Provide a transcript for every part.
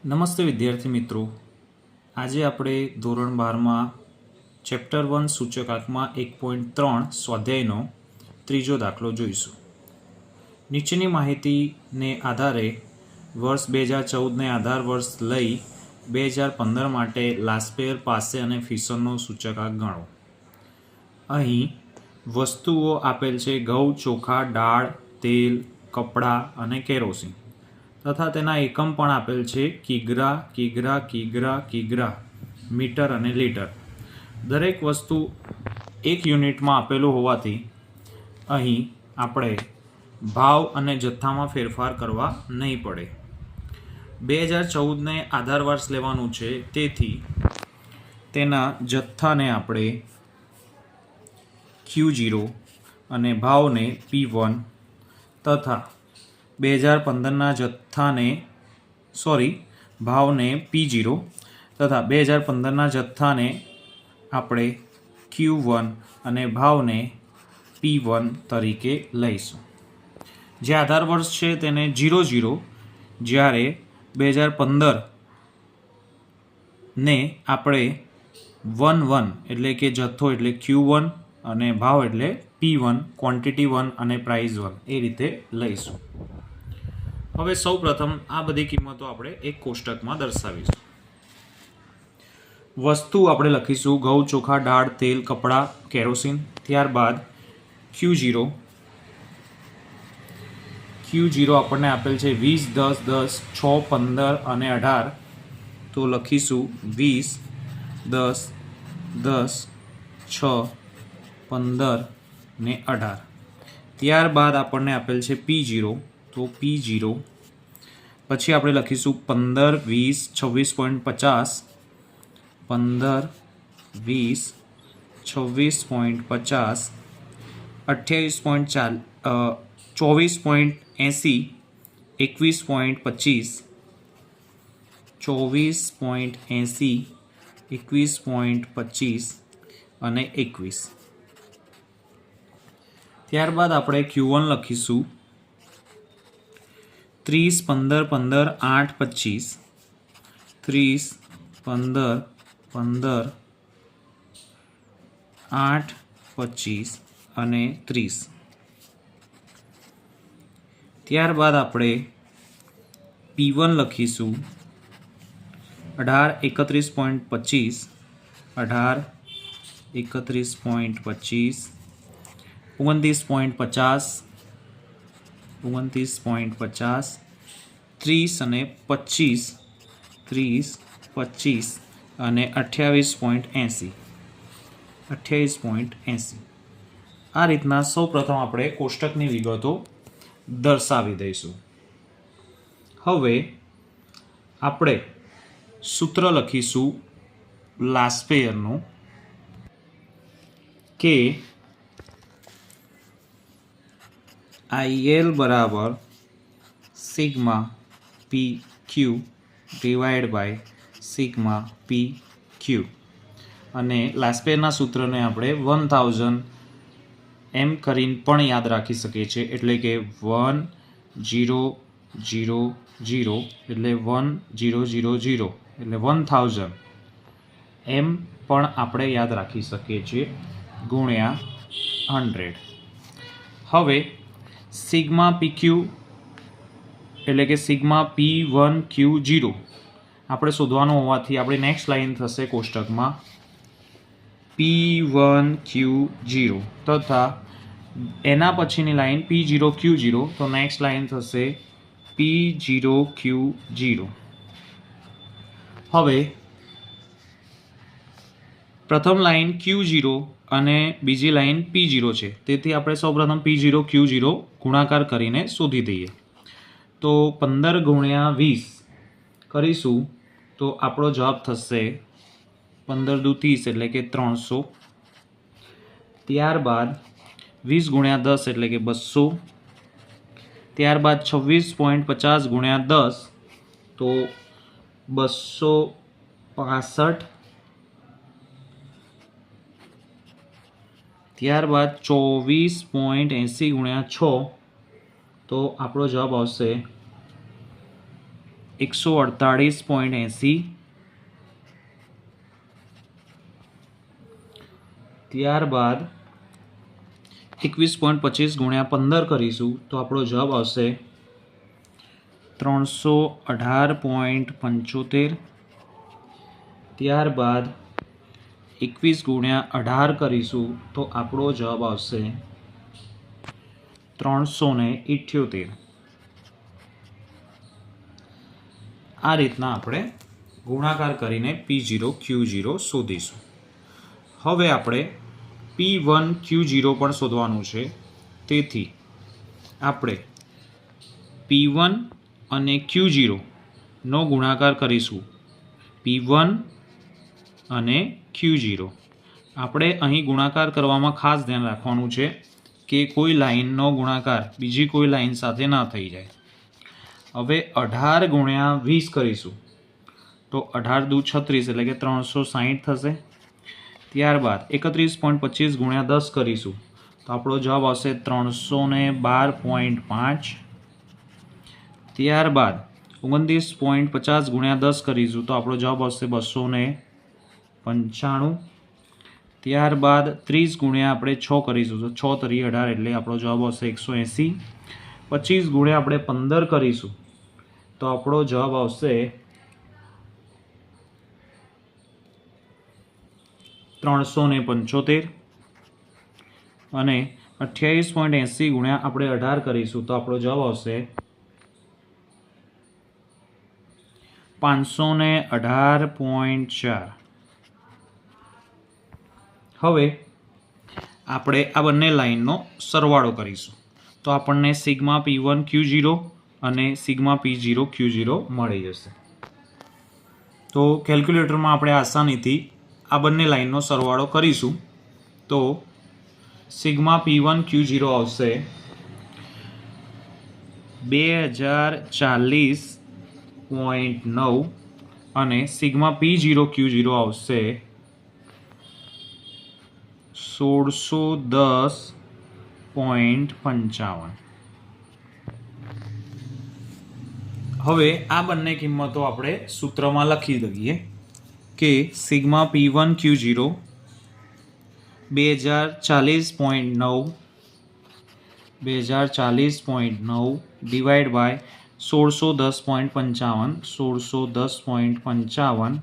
નમસ્તે વિદ્યાર્થી મિત્રો, આજે આપણે ધોરણ 12માં ચેપ્ટર 1 સૂચકાંકમાં 1.3 સ્વાધ્યાયનો ત્રીજો દાખલો જોઈશું. નીચેની માહિતીને આધારે વર્ષ 2014ને આધાર વર્ષ લઈ 2015 માટે લાસ્પેર, પાસે અને ફિશરનો સૂચકાંક ગણો. અહીં વસ્તુઓ આપેલ છે: ઘઉં, ચોખા, દાળ, તેલ, કપડાં અને કેરોસીન. તથા તેના એકમ પણ આપેલ છે: કિગ્રા, કિગ્રા, કિગ્રા, કિગ્રા, મીટર અને લીટર. દરેક વસ્તુ એક યુનિટમાં આપેલું હોવાથી અહીં આપણે ભાવ અને જથ્થામાં ફેરફાર કરવા નહીં પડે. 2014ને આધાર વર્ષ લેવાનું છે, તેથી તેના જથ્થાને આપણે Q0 અને ભાવને P1 તથા 2015ના જથ્થાને ભાવને P0 તથા 2015ના જથ્થાને આપણે Q1 અને ભાવને P1 તરીકે લઈશું. જે આધાર વર્ષ છે તેને 00, જ્યારે 2015ને આપણે 11 એટલે કે જથ્થો એટલે Q1 અને ભાવ એટલે P1, ક્વોન્ટિટી 1 અને પ્રાઇસ 1 એ રીતે લઈશું. હવે સૌ પ્રથમ આ બધી કિંમતો આપણે એક કોષ્ટકમાં દર્શાવીશું. વસ્તુ આપણે લખીશું ઘઉં, ચોખા, દાળ, તેલ, કપડાં, કેરોસીન. ત્યારબાદ Q0 આપણને આપેલ છે 20, 10, 10, 6, 15 અને 18. તો લખીશું 20, 10, 10, 6, 15 ને 18. ત્યારબાદ આપણને આપેલ છે P0, તો P0 પછી આપણે લખીશું 15, 20, 26.50, 15, 20, 26.50, 28.40, 24.80, 21.25, 24.80, 21.25 અને 21. ત્યારબાદ આપણે Q1 લખીશું 30, 15, 15, 8, 25, 30, 15, 15, 8, 25 અને 30. ત્યારબાદ આપણે P1 લખીશું 18, 31.25, 18, 31.25, 29.50, 29.50, 30 અને 25, 30, 25 અને 28.80, 28.80. આ રીતના સૌ પ્રથમ આપણે કોષ્ટકની વિગતો દર્શાવી દઈશું. હવે આપણે સૂત્ર લખીશું લાસ્પેરનું કે IL બરાબર sigma PQ divide by sigma PQ, અને લાસ્પેરના સૂત્રને આપણે 1000 એમ કરીને પણ યાદ રાખી શકીએ છીએ. એટલે કે 1 0 0 0 એટલે 1000 એટલે 1000 એમ પણ આપણે યાદ રાખી શકીએ છીએ ગુણ્યા 100. હવે સિગ્મા PQ એટલે કે સિગ્મા P1Q0 આપણે શોધવાનું હોવાથી આપણી નેક્સ્ટ લાઈન થશે કોષ્ટકમાં P1Q0 તથા એના પછીની લાઈન P0Q0. તો નેક્સ્ટ લાઈન થશે P0Q0. હવે પ્રથમ લાઈન Q0 અને બીજી લાઈન P0 છે, તેથી આપણે સૌપ્રથમ P0Q0 ગુણાકાર કરીને શોધી દઈએ. તો 15 ગુણ્યા 20 કરીશું તો આપણો જવાબ થશે 15 દુ 30 એટલે કે 300. ત્યારબાદ 20 ગુણ્યા 10 એટલે કે 200. ત્યારબાદ 26.50 ગુણ્યા 10 તો 265. ત્યારબાદ 24.80 ગુણ્યા 6 તો આપણો જવાબ આવશે 148.80, ત્યારબાદ 21.25 ગુણ્યા 15 કરીશું તો આપણો જવાબ આવશે 318.75. ત્યારબાદ 21 ગુણ્યા 18 કરીશું તો આપણો જવાબ આવશે 378. આ રીતના આપણે ગુણાકાર કરીને P0 Q0 શોધીશું. હવે આપણે P1 Q0 પણ શોધવાનું છે. તેથી આપણે P1 અને Q0 નો ગુણાકાર કરીશું. P1 અને Q0 આપણે અહીં ગુણાકાર કરવામાં ખાસ ધ્યાન રાખવાનું છે કે કોઈ લાઈનનો ગુણાકાર બીજી કોઈ લાઈન સાથે ના થઈ જાય. હવે 18 ગુણ્યા 20 કરીશું તો 18 દુ 36 એટલે કે 360 થશે. ત્યારબાદ 31.25 ગુણ્યા 10 કરીશું તો આપણો જવાબ આવશે 312.5. ત્યારબાદ 29.50 ગુણ્યા 10 કરીશું તો આપણો જવાબ આવશે 295. ત્યારબાદ 30 ગુણ્યા આપણે 6 કરીશું તો 6 તરી 18 એટલે આપણો જવાબ આવશે 180. 25 ગુણ્યા આપણે 15 કરીશું તો આપણો જવાબ આવશે 375. અને 28.80 ગુણ્યા આપણે 18 કરીશું તો આપણો જવાબ આવશે 518.4. હવે આપણે આ બંને લાઈનનો સરવાળો કરીશું તો આપણને સિગ્મા P1 Q0 અને સિગ્મા P0 Q0 મળી જશે. તો કેલ્ક્યુલેટરમાં આપણે આસાનીથી આ બંને લાઈનનો સરવાળો કરીશું તો સિગ્મા P1 Q0 આવશે 2040.9 અને સિગ્મા P0 Q0 આવશે 1610.55. હવે આ બંને કિંમતો આપણે સૂત્રમાં લખી દઈએ કે sigma P1 Q0 2040.9 divide by 1610.55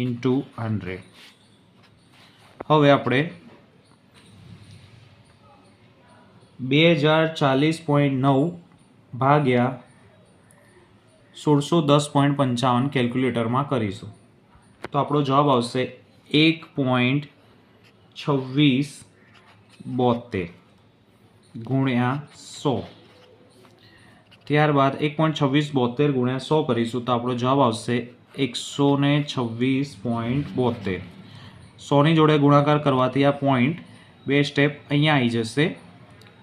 into 100. હવે આપણે 2040.9 ભાગ્યા 1610.55 કેલ્ક્યુલેટરમાં કરીશું તો આપણો જવાબ આવશે 1.2672 ગુણ્યા 100. ત્યારબાદ 1.2672 ગુણ્યા 100 કરીશું તો આપણો જવાબ આવશે 126.72. 100ની જોડે ગુણાકાર કરવાથી આ પોઈન્ટ બે સ્ટેપ અહીંયા આવી જશે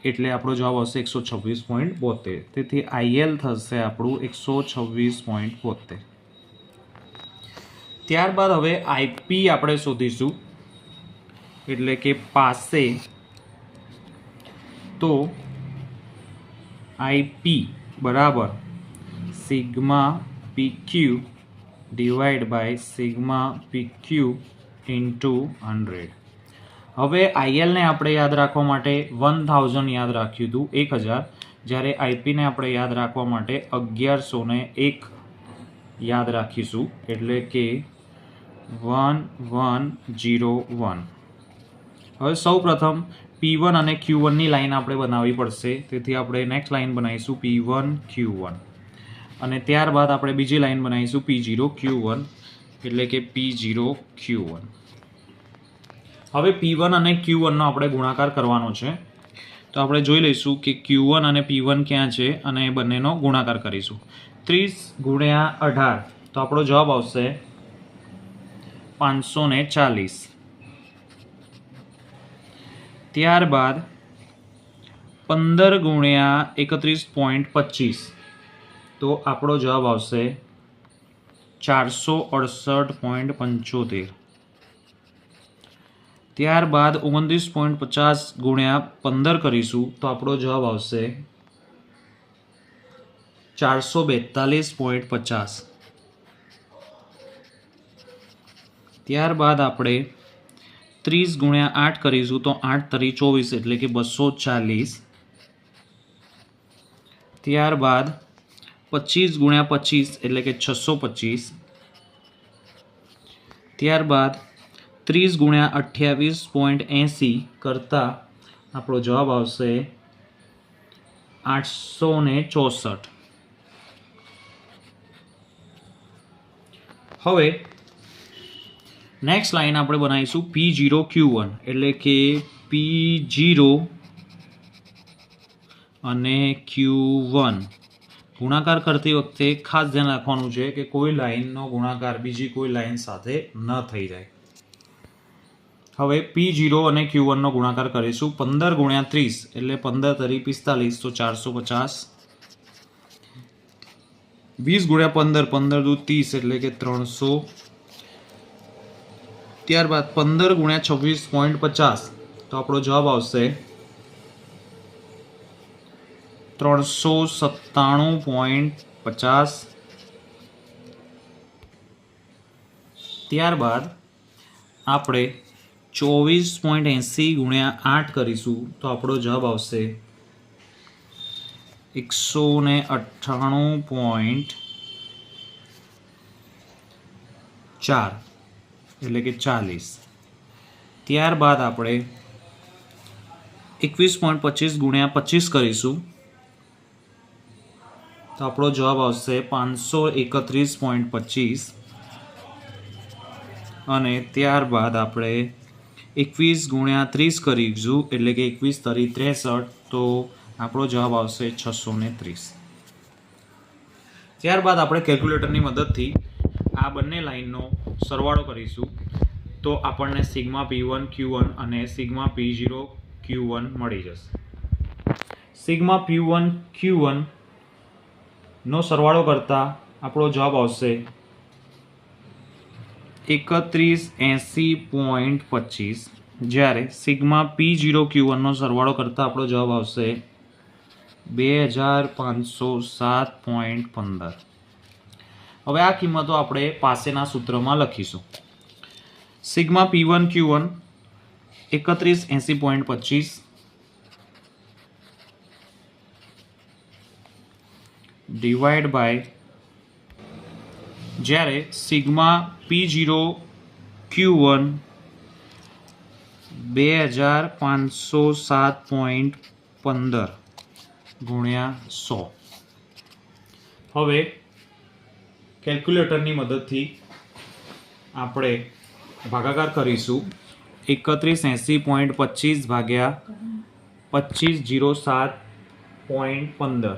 એટલે આપણો જવાબ આવશે 126.72. તેથી IL થશે આપણું 126.72. ત્યારબાદ હવે IP આપણે શોધીશું એટલે કે પાસે. તો IP બરાબર sigma PQ divide by sigma PQ into 100. હવે ILને આપણે યાદ રાખવા માટે 1000 યાદ રાખ્યું હતું 1000, જ્યારે IPને આપણે યાદ રાખવા માટે 1101 યાદ રાખીશું એટલે કે 1101. હવે સૌ પ્રથમ P1 અને Q1ની લાઈન આપણે બનાવવી પડશે. તેથી આપણે નેક્સ્ટ લાઈન બનાવીશું P1 Q1 અને ત્યારબાદ આપણે બીજી લાઈન બનાવીશું P0 Q1 એટલે કે P0 Q1. હવે P1 અને Q1નો આપણે ગુણાકાર કરવાનો છે તો આપણે જોઈ લઈશું કે Q1 અને P1 ક્યાં છે અને એ બંનેનો ગુણાકાર કરીશું. 30 ગુણ્યા 18 તો આપણો જવાબ આવશે 540. ત્યારબાદ 15 ગુણ્યા 31.25 તો આપણો જવાબ આવશે 468.75. ત્યારબાદ 29.50 ગુણ્યા 15 કરીશું તો આપણો જવાબ આવશે 442.50. ત્યારબાદ આપણે 30 ગુણ્યા 8 કરીશું તો 8 તરી 24 એટલે કે 240. ત્યારબાદ 25 ગુણ્યા 25 એટલે કે 625. ત્યારબાદ 30 ગુણ્યા 28.80 કરતાં આપણો જવાબ આવશે 864. હવે નેક્સ્ટ લાઈન આપણે બનાવીશું P0Q1 એટલે કે P0 અને Q1 ગુણાકાર કરતી વખતે ખાસ ધ્યાન રાખવાનું છે કે કોઈ લાઈનનો ગુણાકાર બીજી કોઈ લાઈન સાથે ન થઈ જાય. હવે P0 અને Q1 નો ગુણાકાર કરીશું. 15 ગુણ્યા 30 એટલે 15 તરી 45 તો 450. 20 ગુણ્યા 15 15 દુ 30 એટલે કે 300. ત્યારબાદ 15 ગુણ્યા 26.50 તો આપણો જવાબ આવશે 397.50. ત્યારબાદ આપણે 24.80 ગુણ્યા 8 કરીશું તો આપણો જવાબ આવશે 198.4 એટલે કે 40. ત્યારબાદ આપણે 21.25 ગુણ્યા 25 કરીશું તો આપણો જવાબ આવશે 531.25. અને ત્યારબાદ આપણે 21 ગુણ્યા 30 કરીશું એટલે કે 21 તરી 63 તો આપણો જવાબ આવશે 630. ત્યારબાદ આપણે કેલ્ક્યુલેટરની મદદથી આ બંને લાઈનનો સરવાળો કરીશું તો આપણને સિગ્મા P1 Q1 અને સિગ્મા P0 Q1 મળી જશે. સિગ્મા P1 Q1 નો સરવાળો કરતા આપણો જવાબ આવશે 3180.25. જ્યારે સિગ્મા P0 Q1 નો સરવાળો કરતા આપણો જવાબ આવશે 2507.15. હવે આ કિંમતો આપણે પાસેના સૂત્રમાં લખીશું. Sigma P1 Q1 3180.25 divide by જ્યારે સિગ્મા P0 Q1 2507.15 ગુણ્યા 100. હવે કેલ્ક્યુલેટરની મદદથી આપણે ભાગાકાર કરીશું. 3180.25 ભાગ્યા 2507.15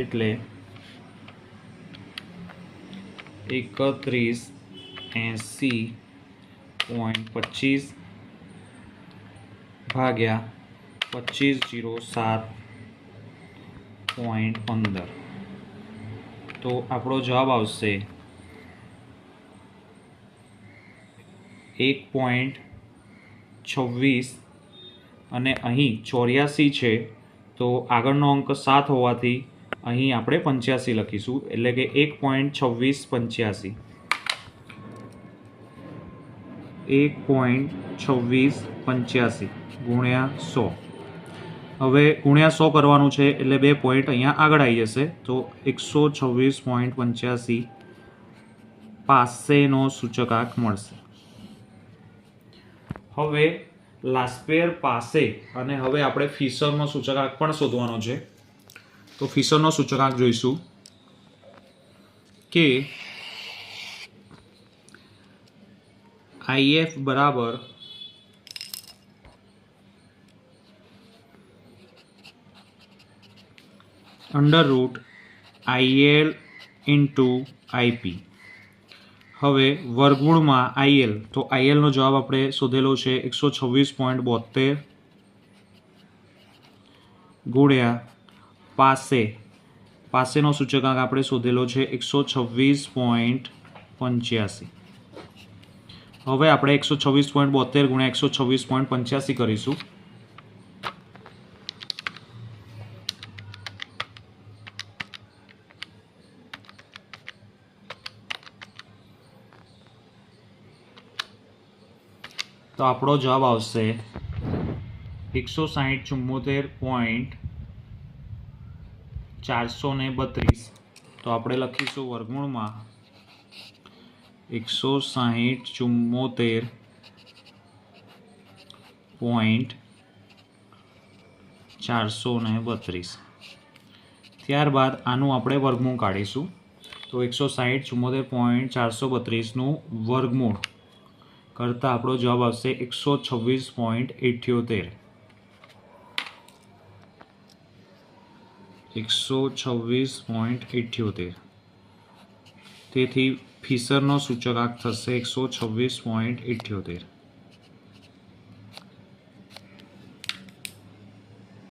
એટલે 3180.25 ભાગ્યા 2507.15 તો આપણો જવાબ આવશે 1.26 અને અહીં 84 છે તો આગળનો અંક 7 હોવાથી અહીં આપણે 85 લખીશું એટલે કે 1.2685 1.2685 ગુણ્યા 100. હવે ગુણ્યા 100 કરવાનું છે એટલે 2 પોઈન્ટ અહીંયા આગળ આવી જશે તો 126.85 પાસેનો સૂચકાંક મળશે. હવે લાસ્પેર પાસે અને હવે આપણે ફિશરનો સૂચકાંક પણ શોધવાનો છે. તો ફિશરનો સૂચકાંક જોઈશું કે IF બરાબર √IL ઇન્ટુ IP. હવે વર્ગમૂળમાં IL તો IL નો જવાબ આપણે શોધેલો છે 126.72 ગુણ્યા પાસેનો સૂચકાંક આપણે શોધેલો છે 126.85. હવે આપણે 126.72 ગુણ્યા 126.85 કરીશું તો આપણો જવાબ આવશે 160.432. તો આપણે લખીશું વર્ગમૂળમાં 160.432. ત્યારબાદ આનું આપણે વર્ગમૂળ કાઢીશું. તો 160.432નું વર્ગમૂળ કરતાં આપણો જવાબ આવશે 126.78. 126.78. તેથી ફિશરનો સૂચકાંક થશે 126.78.